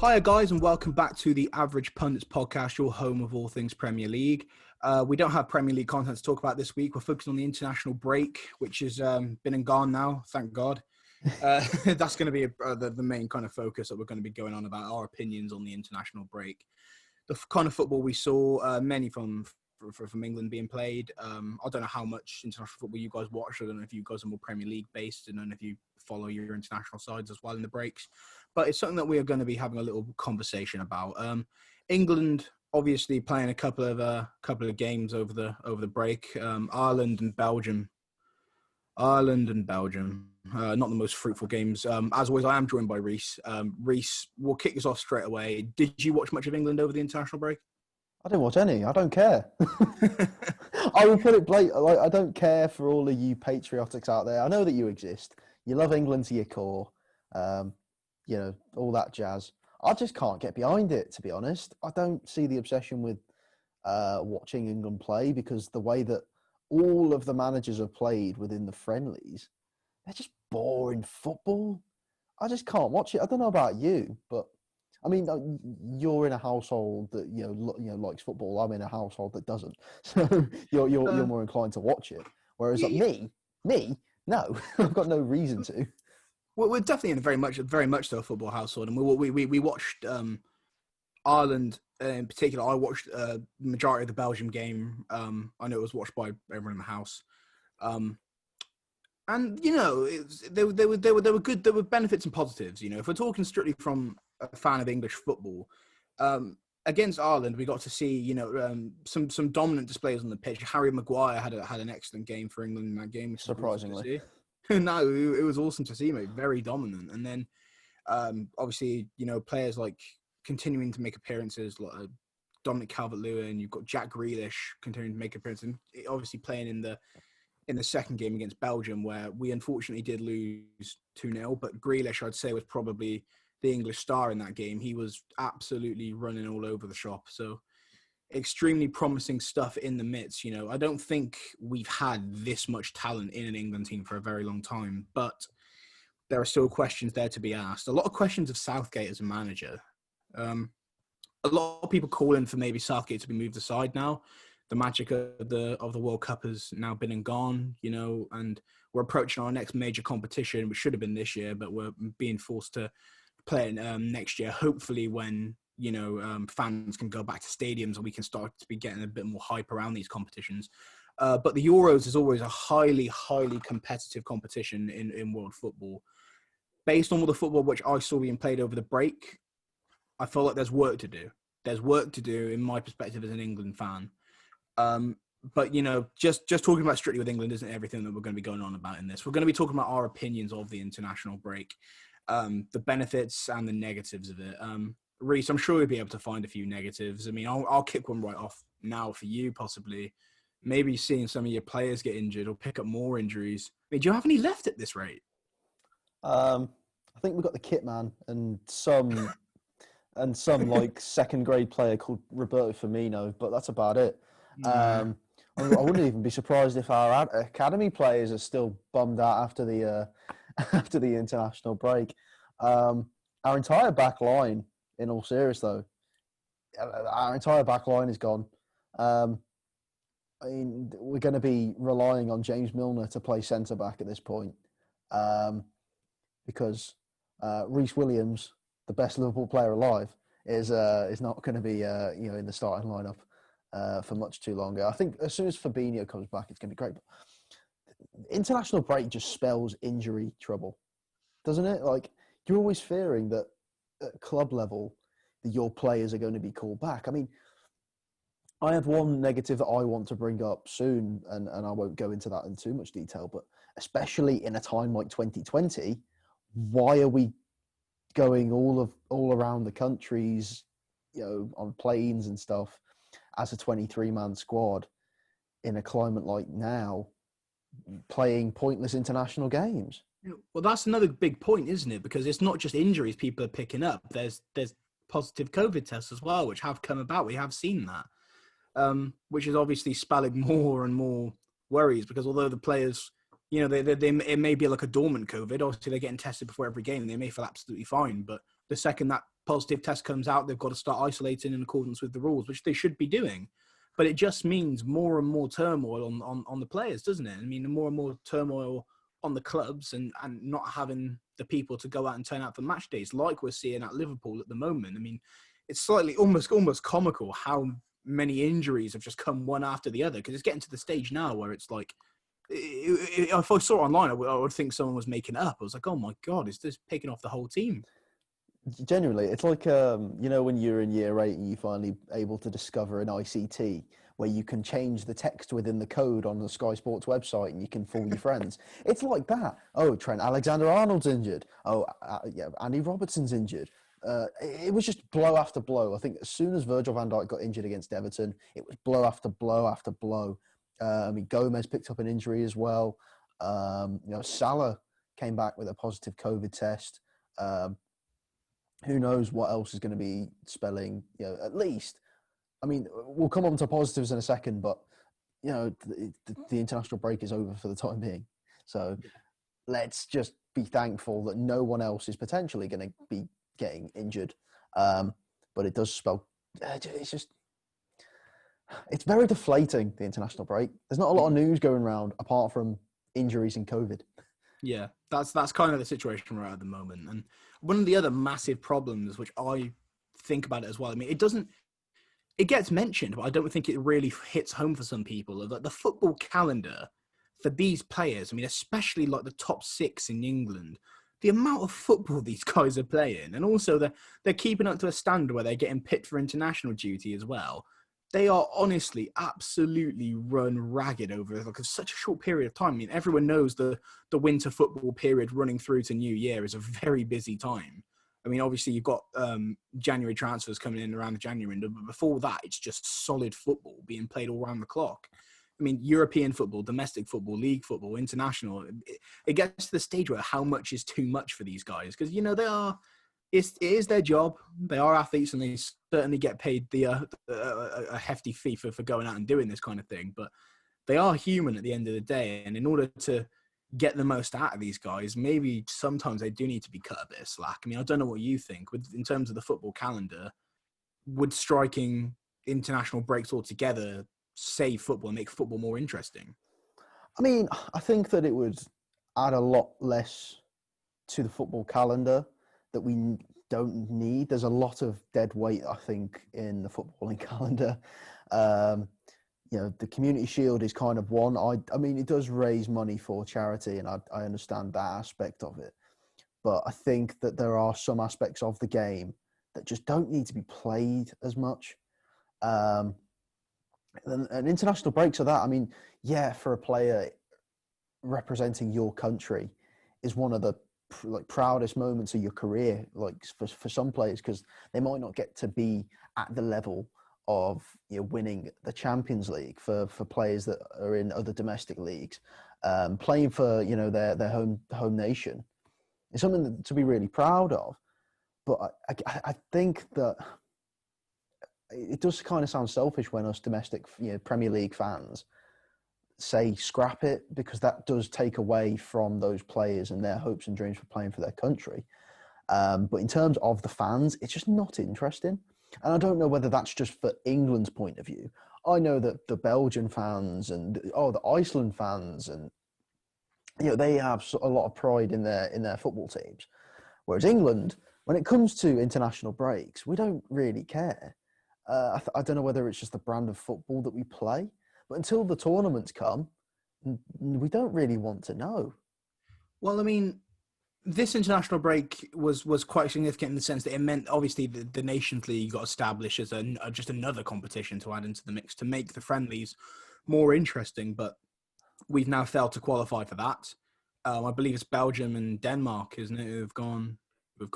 Hiya guys and welcome back to the Average Pundits podcast, your home of all things Premier League. We don't have Premier League content to talk about this week. We're focusing on the international break, which has been and gone now, thank God. That's going to be the main kind of focus that we're going to be going on about, our opinions on the international break. The kind of football we saw, many from England being played. I don't know how much international football you guys watch. I don't know if you guys are more Premier League based. I don't know if you follow your international sides as well in the breaks. But it's something that we are going to be having a little conversation about. England obviously playing a couple of games over the break. Ireland and Belgium. Not the most fruitful games. As always, I am joined by REECE. REECE, will kick us off straight away. Did you watch much of England over the international break? I didn't watch any. I don't care. I will put it blatantly. Like, I don't care for all of you patriotics out there. I know that you exist. You love England to your core. All that jazz. I just can't get behind it, to be honest. I don't see the obsession with watching England play, because the way that all of the managers have played within the friendlies, they're just boring football. I just can't watch it. I don't know about you, but I mean, you're in a household that likes football. I'm in a household that doesn't. So you're more inclined to watch it. Whereas me, no, I've got no reason to. Well, we're definitely in a very much so a football household, and we watched Ireland in particular. I watched the majority of the Belgium game. I know it was watched by everyone in the house, and there were good. There were benefits and positives. If we're talking strictly from a fan of English football, against Ireland, we got to see some dominant displays on the pitch. Harry Maguire had an excellent game for England in that game, Surprisingly. No, it was awesome to see, mate. Very dominant. And then, obviously, players like continuing to make appearances, like Dominic Calvert-Lewin. You've got Jack Grealish continuing to make appearances. And obviously playing in the second game against Belgium, where we unfortunately did lose 2-0. But Grealish, I'd say, was probably the English star in that game. He was absolutely running all over the shop. So extremely promising stuff in the midst. I don't think we've had this much talent in an England team for a very long time, but there are still questions there to be asked. A lot of questions of Southgate as a manager. A lot of people calling for maybe Southgate to be moved aside now. The magic of the World Cup has now been and gone, and we're approaching our next major competition, which should have been this year, but we're being forced to play it next year, hopefully when fans can go back to stadiums and we can start to be getting a bit more hype around these competitions. But the Euros is always a highly, highly competitive competition in world football. Based on all the football which I saw being played over the break, I feel like there's work to do. There's work to do in my perspective as an England fan. But, just talking about strictly with England isn't everything that we're going to be going on about in this. We're going to be talking about our opinions of the international break, the benefits and the negatives of it. REECE, I'm sure you'll be able to find a few negatives. I mean, I'll kick one right off now for you, possibly. Maybe seeing some of your players get injured or pick up more injuries. I mean, do you have any left at this rate? I think we've got the kit man and some like second grade player called Roberto Firmino, but that's about it. I wouldn't even be surprised if our academy players are still bummed out after the international break. Our entire back line, in all seriousness, though, our entire back line is gone. I mean, we're going to be relying on James Milner to play centre back at this point, because Rhys Williams, the best Liverpool player alive, is not going to be in the starting lineup for much too longer. I think as soon as Fabinho comes back, it's going to be great. But international break just spells injury trouble, doesn't it? Like, you're always fearing that at club level, your players are going to be called back. I mean, I have one negative that I want to bring up soon, and I won't go into that in too much detail, but especially in a time like 2020, why are we going all around the countries, on planes and stuff as a 23-man squad in a climate like now, playing pointless international games? Well, that's another big point, isn't it? Because it's not just injuries people are picking up. There's positive COVID tests as well, which have come about. We have seen that, which is obviously spelling more and more worries, because although the players, it may be like a dormant COVID. Obviously, they're getting tested before every game and they may feel absolutely fine. But the second that positive test comes out, they've got to start isolating in accordance with the rules, which they should be doing. But it just means more and more turmoil on the players, doesn't it? I mean, more and more turmoil on the clubs and not having the people to go out and turn out for match days like we're seeing at Liverpool at the moment. I mean, it's slightly almost comical how many injuries have just come one after the other, because it's getting to the stage now where it's like, if I saw it online, I would think someone was making it up. I was like, oh my God, is this picking off the whole team? Genuinely, it's like, you know, when you're in year 8 and you finally able to discover an ICT where you can change the text within the code on the Sky Sports website and you can fool your friends. It's like that. Oh, Trent Alexander-Arnold's injured. Oh, yeah, Andy Robertson's injured. It was just blow after blow. I think as soon as Virgil van Dijk got injured against Everton, it was blow after blow after blow. I mean, Gomez picked up an injury as well. You know, Salah came back with a positive COVID test. Who knows what else is going to be spelling, you know, at least. I mean, we'll come on to positives in a second, but, you know, the international break is over for the time being. So let's just be thankful that no one else is potentially going to be getting injured. But it does spell, it's very deflating, the international break. There's not a lot of news going around apart from injuries and COVID. Yeah, that's kind of the situation we're at the moment. And one of the other massive problems, which I think about it as well, I mean, it gets mentioned, but I don't think it really hits home for some people. That the football calendar for these players, I mean, especially like the top 6 in England, the amount of football these guys are playing, and also they're keeping up to a standard where they're getting picked for international duty as well. They are honestly absolutely run ragged over like such a short period of time. I mean, everyone knows the winter football period running through to New Year is a very busy time. I mean, obviously you've got January transfers coming in around the January window, but before that, it's just solid football being played all around the clock. I mean, European football, domestic football, league football, international. It gets to the stage where how much is too much for these guys, because, you know, it is their job. They are athletes and they certainly get paid a hefty fee for going out and doing this kind of thing. But they are human at the end of the day. And in order to get the most out of these guys, maybe sometimes they do need to be cut a bit of slack. I mean, I don't know what you think. In terms of the football calendar, would striking international breaks altogether save football and make football more interesting? I mean, I think that it would add a lot less to the football calendar that we don't need. There's a lot of dead weight, I think, in the footballing calendar. You know, the Community Shield is kind of one. I mean, it does raise money for charity, and I understand that aspect of it. But I think that there are some aspects of the game that just don't need to be played as much. And international breaks are that. I mean, yeah, for a player representing your country is one of the proudest moments of your career, like for some players, because they might not get to be at the level of, you know, winning the Champions League. For players that are in other domestic leagues, playing for, you know, their home nation is something to be really proud of. But I think that it does kind of sound selfish when us domestic, you know, Premier League fans say scrap it, because that does take away from those players and their hopes and dreams for playing for their country. But in terms of the fans, it's just not interesting. And I don't know whether that's just for England's point of view. I know that the Belgian fans and the Iceland fans, and, you know, they have a lot of pride in their football teams. Whereas England, when it comes to international breaks, we don't really care. I don't know whether it's just the brand of football that we play, but until the tournaments come, we don't really want to know. Well, I mean, this international break was quite significant in the sense that it meant, obviously, the Nations League got established as just another competition to add into the mix to make the friendlies more interesting, but we've now failed to qualify for that. I believe it's Belgium and Denmark, isn't it, who've gone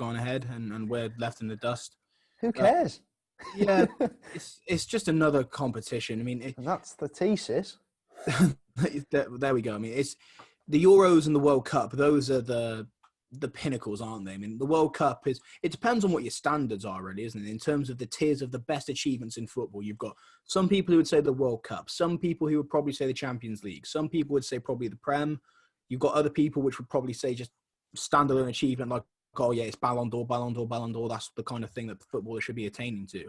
ahead, and we're left in the dust. Who cares? Yeah, it's just another competition. I mean, that's the thesis. There we go. I mean, it's the Euros and the World Cup. Those are the pinnacles, aren't they? I mean, the World Cup it depends on what your standards are, really, isn't it? In terms of the tiers of the best achievements in football, you've got some people who would say the World Cup, some people who would probably say the Champions League, some people would say probably the Prem. You've got other people which would probably say just standalone achievement like oh yeah, it's Ballon d'Or, Ballon d'Or, Ballon d'Or. That's the kind of thing that footballers should be attaining to.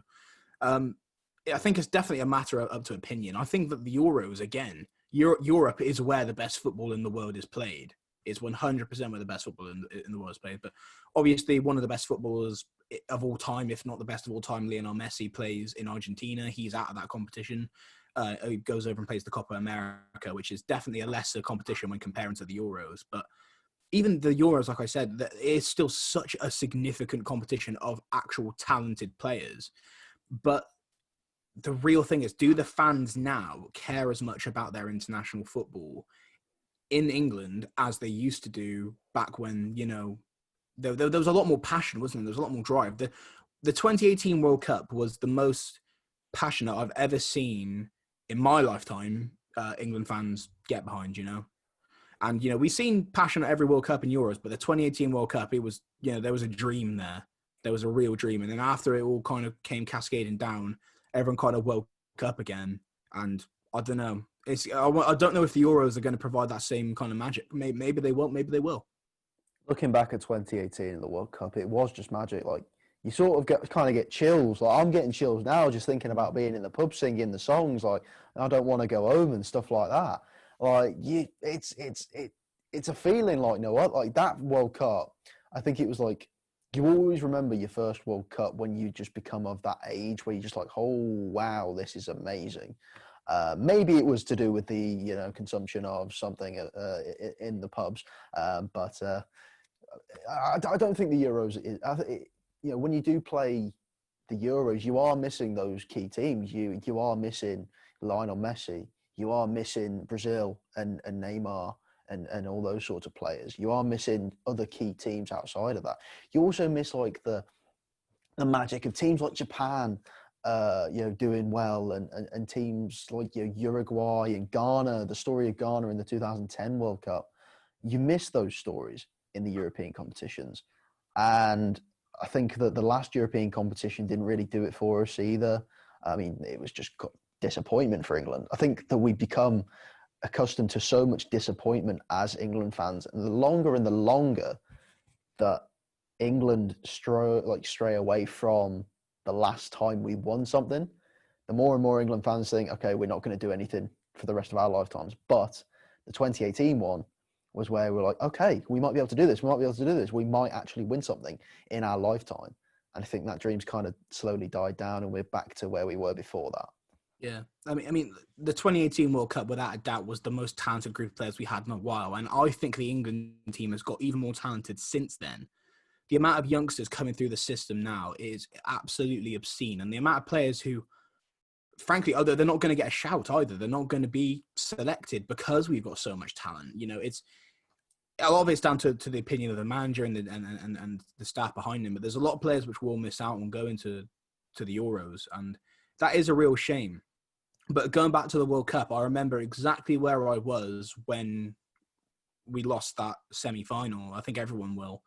I think it's definitely a matter of up to opinion. I think that the Euros, again, Europe is where the best football in the world is played. It's 100% where the best football in the world is played. But obviously, one of the best footballers of all time, if not the best of all time, Lionel Messi, plays in Argentina. He's out of that competition. He goes over and plays the Copa America, which is definitely a lesser competition when comparing to the Euros. But even the Euros, like I said, it's still such a significant competition of actual talented players. But the real thing is, do the fans now care as much about their international football in England as they used to do back when, there was a lot more passion, wasn't there? There was a lot more drive. The 2018 World Cup was the most passionate I've ever seen in my lifetime England fans get behind, And, we've seen passion at every World Cup in Euros, but the 2018 World Cup, it was, there was a dream there. There was a real dream. And then after it all kind of came cascading down, everyone kind of woke up again. And I don't know. I don't know if the Euros are going to provide that same kind of magic. Maybe they won't. Maybe they will. Looking back at 2018 in the World Cup, it was just magic. Like, you sort of get chills. Like, I'm getting chills now just thinking about being in the pub singing the songs. Like, I don't want to go home and stuff like that. Like, it's a feeling like no other. Like, that World Cup, I think it was like, you always remember your first World Cup when you just become of that age where you're just like, oh wow, this is amazing. Maybe it was to do with the consumption of something in the pubs, but I don't think the Euros is. When you do play the Euros, you are missing those key teams. You are missing Lionel Messi. You are missing Brazil and Neymar and all those sorts of players. You are missing other key teams outside of that. You also miss like the magic of teams like Japan, doing well, and teams like Uruguay and Ghana. The story of Ghana in the 2010 World Cup. You miss those stories in the European competitions, and I think that the last European competition didn't really do it for us either. I mean, it was just disappointment for England. I think that we've become accustomed to so much disappointment as England fans, and the longer that England stray away from the last time we won something, the more and more England fans think, okay, we're not going to do anything for the rest of our lifetimes. But the 2018 one was where we're like, okay, we might be able to do this. We might be able to do this. We might actually win something in our lifetime. And I think that dream's kind of slowly died down, and we're back to where we were before that. Yeah, I mean, the 2018 World Cup, without a doubt, was the most talented group of players we had in a while, and I think the England team has got even more talented since then. The amount of youngsters coming through the system now is absolutely obscene, and the amount of players who, frankly, they're not going to get a shout either. They're not going to be selected because we've got so much talent. It's a lot of it's down to the opinion of the manager and the staff behind him, but there's a lot of players which will miss out on going to the Euros, and that is a real shame. But going back to the World Cup, I remember exactly where I was when we lost that semi-final. I think everyone will.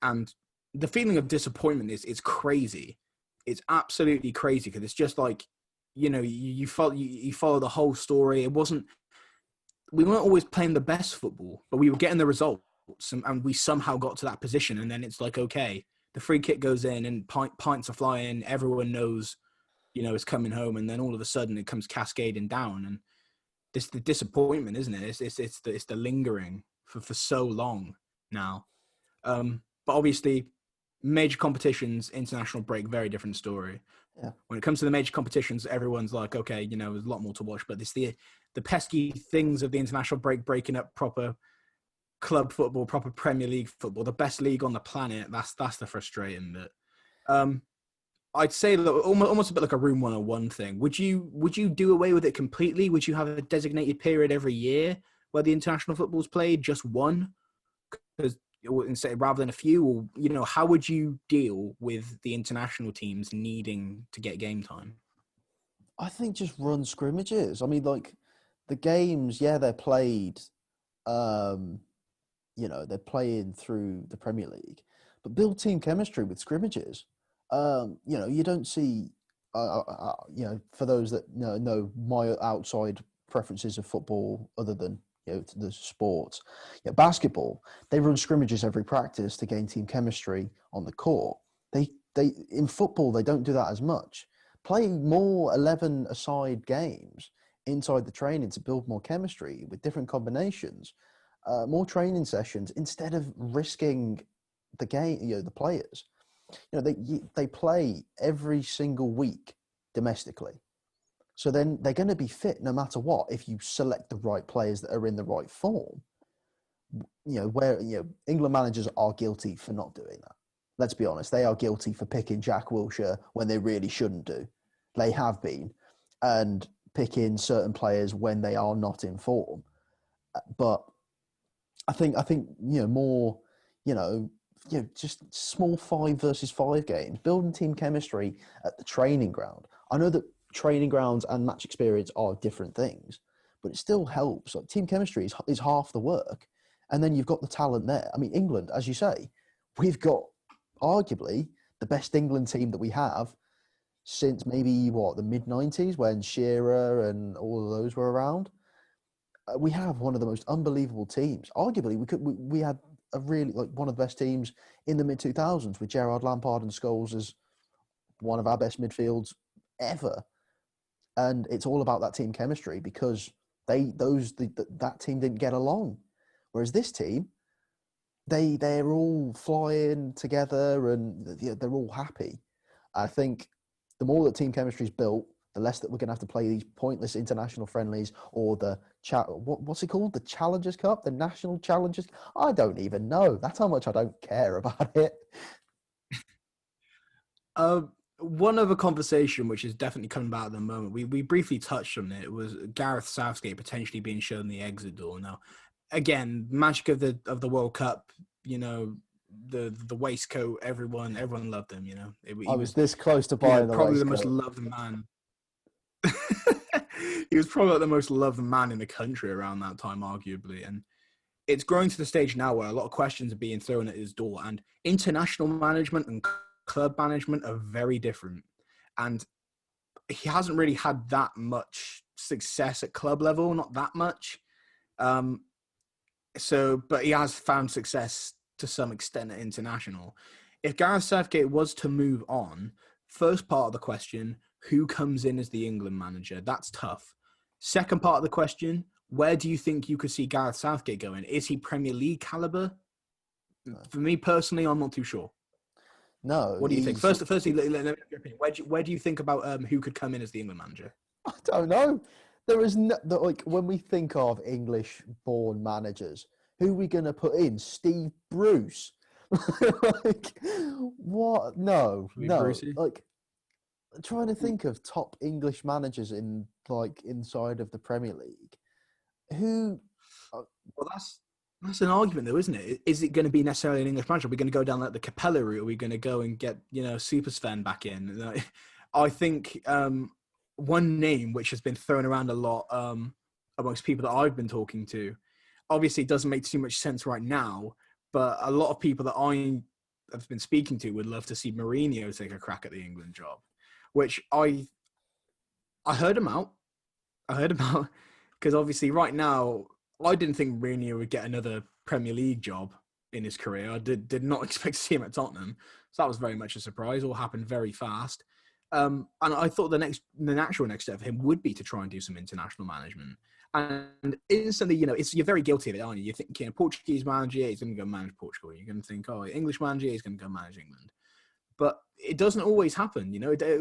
And the feeling of disappointment is crazy. It's absolutely crazy, because it's just like, you follow the whole story. We weren't always playing the best football, but we were getting the results, and we somehow got to that position. And then it's like, okay, the free kick goes in and pints are flying. Everyone knows, it's coming home, and then all of a sudden it comes cascading down, and this the disappointment, isn't it? It's the lingering for so long now. But obviously, major competitions, international break, very different story. Yeah. When it comes to the major competitions, everyone's like, okay, there's a lot more to watch, but it's the pesky things of the international break, breaking up proper club football, proper Premier League football, the best league on the planet. That's the frustrating bit. I'd say that almost a bit like a Room 101 thing. Would you do away with it completely? Would you have a designated period every year where the international football's played, just one, because rather than a few? Or how would you deal with the international teams needing to get game time? I think just run scrimmages. I mean, like, the games, yeah, they're played. They're playing through the Premier League, but build team chemistry with scrimmages. You don't see, for those that know my outside preferences of football, other than to the sports. Basketball, they run scrimmages every practice to gain team chemistry on the court. They in football, they don't do that as much. Play more 11-a-side games inside the training to build more chemistry with different combinations, more training sessions instead of risking the game. The players, they play every single week domestically. So then they're going to be fit no matter what if you select the right players that are in the right form. England managers are guilty for not doing that. Let's be honest, they are guilty for picking Jack Wilshere when they really shouldn't do. They have been, and picking certain players when they are not in form. But I think more, just small 5-versus-5 games, building team chemistry at the training ground. I know that training grounds and match experience are different things, but it still helps. Like, team chemistry is half the work, and then you've got the talent there. I mean, England, as you say, we've got arguably the best England team that we have since maybe the mid-90s when Shearer and all of those were around. We have one of the most unbelievable teams. Arguably, we had a really one of the best teams in the mid-2000s with Gerrard, Lampard, and Scholes as one of our best midfields ever. And it's all about that team chemistry because that team didn't get along, whereas this team, they're all flying together and they're all happy. I think the more that team chemistry is built, the less that we're going to have to play these pointless international friendlies or the what's it called? The Challengers Cup, the National Challengers. I don't even know. That's how much I don't care about it. One other conversation, which is definitely coming about at the moment, we briefly touched on it, was Gareth Southgate potentially being shown the exit door. Now, again, magic of the World Cup, the waistcoat, everyone loved him. I was this close to buying the probably waistcoat. The most loved man. He was probably the most loved man in the country around that time, arguably, and it's growing to the stage now where a lot of questions are being thrown at his door, and international management and club management are very different, and he hasn't really had that much success at club level, not that much. But he has found success to some extent at international. If Gareth Southgate was to move on, first part of the question, who comes in as the England manager? That's tough. Second part of the question, where do you think you could see Gareth Southgate going? Is he Premier League caliber? For me personally, I'm not too sure. No. What do you think? Firstly, let me get your opinion. Where do you think about who could come in as the England manager? I don't know. There is when we think of English-born managers, who are we going to put in? Steve Bruce? What? No. Brucey? Trying to think of top English managers inside of the Premier League. Who? Well, that's an argument, though, isn't it? Is it going to be necessarily an English manager? Are we going to go down the Capella route? Are we going to go and get Super Sven back in? I think one name which has been thrown around a lot amongst people that I've been talking to, obviously it doesn't make too much sense right now, but a lot of people that I have been speaking to would love to see Mourinho take a crack at the England job, which I heard him out. Because obviously right now, I didn't think Mourinho would get another Premier League job in his career. I did not expect to see him at Tottenham. So that was very much a surprise. All happened very fast. And I thought the natural next step for him would be to try and do some international management. And instantly, you're very guilty of it, aren't you? You're thinking, Portuguese manager, he's going to go manage Portugal. You're going to think, English manager, he's going to go manage England. But it doesn't always happen,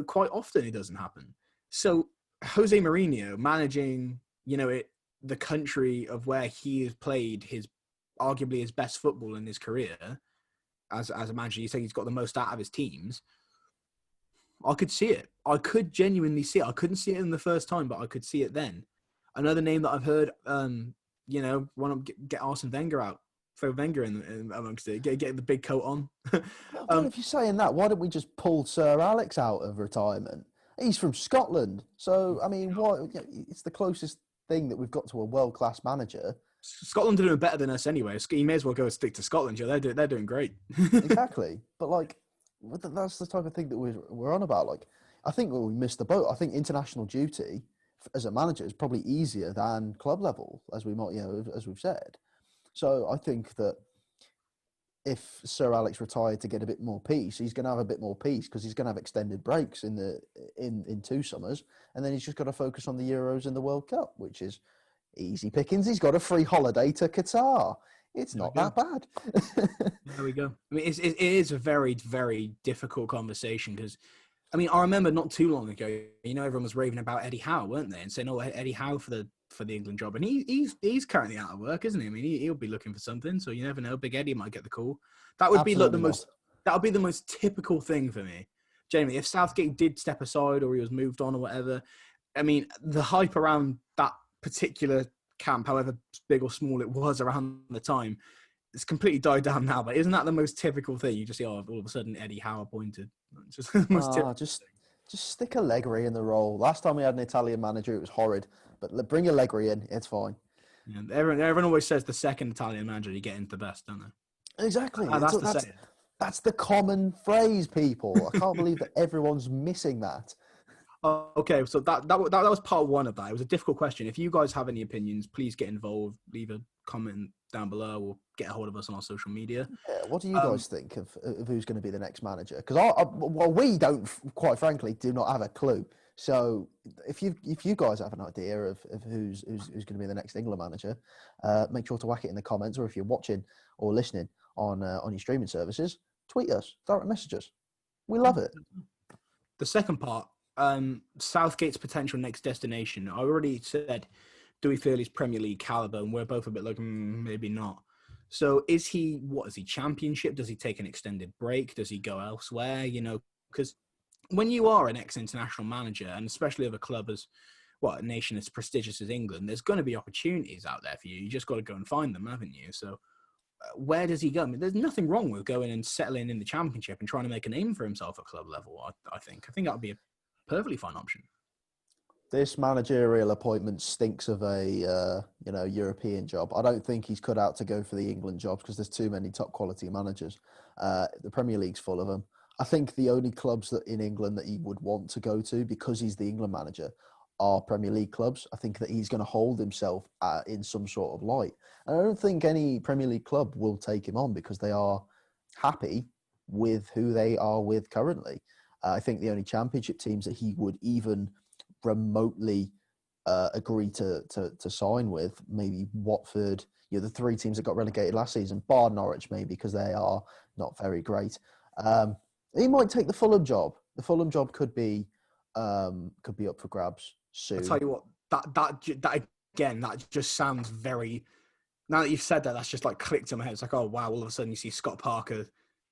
quite often it doesn't happen. So Jose Mourinho managing, the country of where he has played arguably his best football in his career as a manager, you say he's got the most out of his teams. I could see it. I could genuinely see it. I couldn't see it in the first time, but I could see it then. Another name that I've heard, want to get Arsene Wenger out. Throw Wenger in amongst it. Get the big coat on. Well, if you're saying that, why don't we just pull Sir Alex out of retirement? He's from Scotland. So, I mean, it's the closest thing that we've got to a world-class manager. Scotland are doing better than us anyway. You may as well go and stick to Scotland. Yeah, they're doing great. Exactly. But, that's the type of thing that we're on about. I think we missed the boat. I think international duty as a manager is probably easier than club level, as as we've said. So I think that if Sir Alex retired to get a bit more peace, he's going to have a bit more peace because he's going to have extended breaks in 2 summers, and then he's just got to focus on the Euros and the World Cup, which is easy pickings. He's got a free holiday to Qatar. It's not that bad. There we go. I mean, it is a very, very difficult conversation because, I mean, I remember not too long ago, everyone was raving about Eddie Howe, weren't they? And saying, "Oh, Eddie Howe for the England job," and he's currently out of work, isn't he? I mean, he'll be looking for something, so you never know. Big Eddie might get the call. That would be the most typical thing for me, Jamie. If Southgate did step aside or he was moved on or whatever, I mean, the hype around that particular camp, however big or small it was around the time, it's completely died down now. But isn't that the most typical thing? You just see, all of a sudden Eddie Howe appointed. Just stick Allegri in the role. Last time we had an Italian manager, it was horrid. But bring Allegri in, it's fine. Yeah, everyone always says the second Italian manager you get into the best, don't they? Exactly. That's the common phrase, people. I can't believe that everyone's missing that. Okay, so that was part one of that. It was a difficult question. If you guys have any opinions, please get involved. Leave a comment down below or get a hold of us on our social media. Yeah, what do you guys think of who's going to be the next manager? Because we don't, quite frankly, do not have a clue. So if you guys have an idea of who's going to be the next England manager, make sure to whack it in the comments. Or if you're watching or listening on your streaming services, tweet us, direct message us. We love it. The second part. Southgate's potential next destination. I already said, do we feel he's Premier League caliber? And we're both a bit like, maybe not. So is he Championship? Does he take an extended break? Does he go elsewhere? Because when you are an ex-international manager, and especially of a club a nation as prestigious as England, there's going to be opportunities out there for you. You just got to go and find them, haven't you? So where does he go? I mean, there's nothing wrong with going and settling in the Championship and trying to make a name for himself at club level. I think that would be a perfectly fine option. This managerial appointment stinks of a European job. I don't think he's cut out to go for the England jobs because there's too many top quality managers. The Premier League's full of them. I think the only clubs that in England that he would want to go to because he's the England manager are Premier League clubs. I think that he's going to hold himself in some sort of light. And I don't think any Premier League club will take him on because they are happy with who they are with currently. I think the only Championship teams that he would even remotely agree to sign with, maybe Watford, the 3 teams that got relegated last season, bar Norwich maybe, because they are not very great. He might take the Fulham job. The Fulham job could be up for grabs soon. I'll tell you what, that again, that just sounds very... Now that you've said that, that's just like clicked in my head. It's like, oh, wow, all of a sudden you see Scott Parker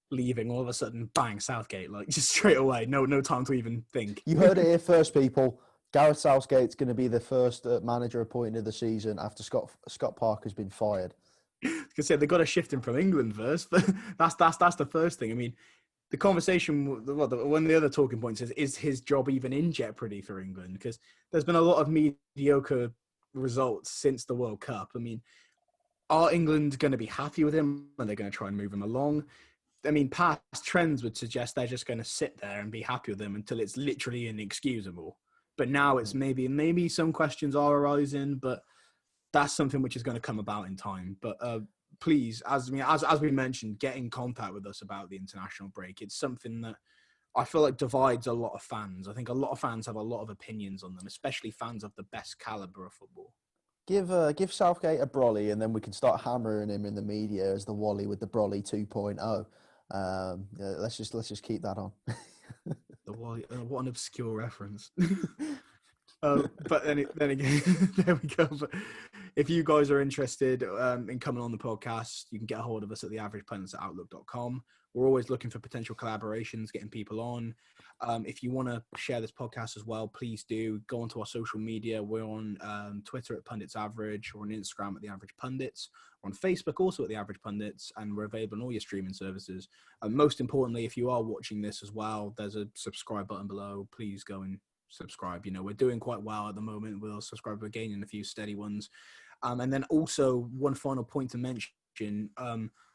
leaving, all of a sudden, bang, Southgate, like just straight away. No time to even think. You heard it here first, people. Gareth Southgate's going to be the first manager appointed of the season after Scott Parker's been fired. Because they've got to shift him from England first, but that's the first thing. I mean, the conversation, one of the other talking points is his job even in jeopardy for England? Because there's been a lot of mediocre results since the World Cup. I mean, are England going to be happy with him? Are they going to try and move him along? I mean, past trends would suggest they're just going to sit there and be happy with him until it's literally inexcusable. But now it's maybe some questions are arising, but that's something which is going to come about in time. But please, as we mentioned, get in contact with us about the international break. It's something that I feel like divides a lot of fans. I think a lot of fans have a lot of opinions on them, especially fans of the best caliber of football. Give Southgate a brolly, and then we can start hammering him in the media as the Wally with the brolly 2.0. Let's just keep that on. The Wally, what an obscure reference. But then again, there we go. But if you guys are interested in coming on the podcast, you can get a hold of us at theaveragepundits@outlook.com. We're always looking for potential collaborations, getting people on. If you want to share this podcast as well, please do. Go onto our social media. We're on Twitter at Pundits Average, or on Instagram at The Average Pundits. We're on Facebook also at The Average Pundits, and we're available on all your streaming services. Most importantly, if you are watching this as well, there's a subscribe button below. Please go and subscribe. We're doing quite well at the moment with our subscribers. We're gaining a few steady ones. And then also one final point to mention,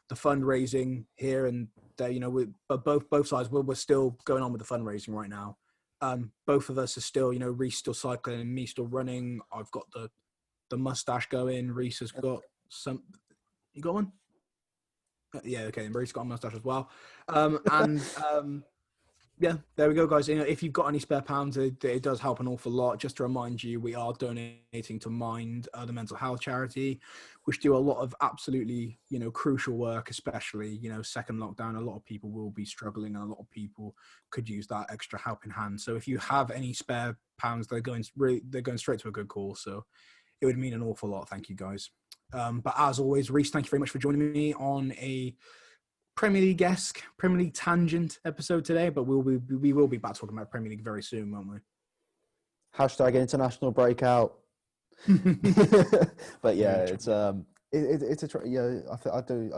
the fundraising here and there, with both sides, we're still going on with the fundraising right now. Both of us are still, Reece still cycling and me still running. I've got the mustache going. Reece has got some. You got one? Yeah, okay. And Reece got a mustache as well. Yeah, there we go, guys. If you've got any spare pounds, it does help an awful lot. Just to remind you, we are donating to Mind, the mental health charity, which do a lot of absolutely, crucial work, especially, second lockdown. A lot of people will be struggling and a lot of people could use that extra helping hand. So if you have any spare pounds, they're going straight to a good cause. So it would mean an awful lot. Thank you, guys. But as always, Reece, thank you very much for joining me on a Premier League-esque, Premier League tangent episode today, but we will be back talking about Premier League very soon, won't we? Hashtag international breakout. But yeah, it's a I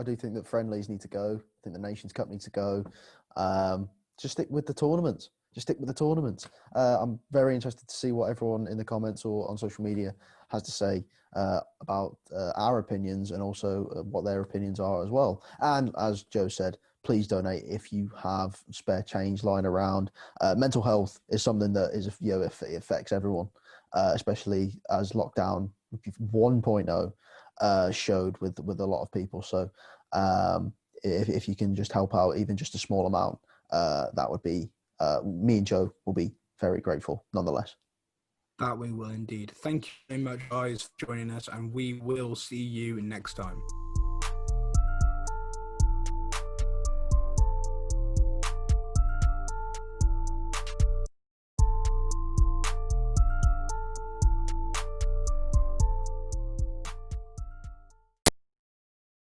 do think that friendlies need to go. I think the Nations Cup needs to go. Just stick with the tournaments. I'm very interested to see what everyone in the comments or on social media has to say about our opinions and also what their opinions are as well. And as Joe said, please donate if you have spare change lying around. Mental health is something that is, it affects everyone, especially as lockdown 1.0 showed with a lot of people. So if you can just help out, even just a small amount, that would be, me and Joe will be very grateful nonetheless. That we will indeed. Thank you very much, guys, for joining us, and we will see you next time.